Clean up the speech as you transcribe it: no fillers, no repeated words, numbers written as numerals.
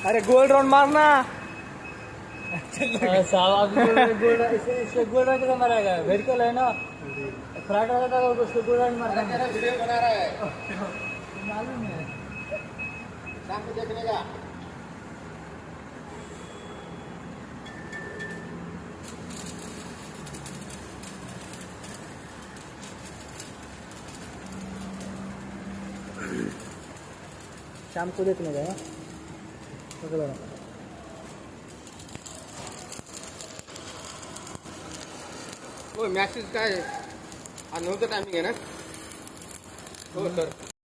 अरे गोल राउंड मारना। गोल इससे गोल राउंड कैसे मारेगा? वर्टिकल है ना, फ्लैट वाला था उसको गोल राउंड मारना है। वीडियो बना रहा है, मालूम है। शाम को देखने का। शाम को देखने गया। हो मॅचेस काय आज नव्हतं टायमिंग आहे ना? हो सर.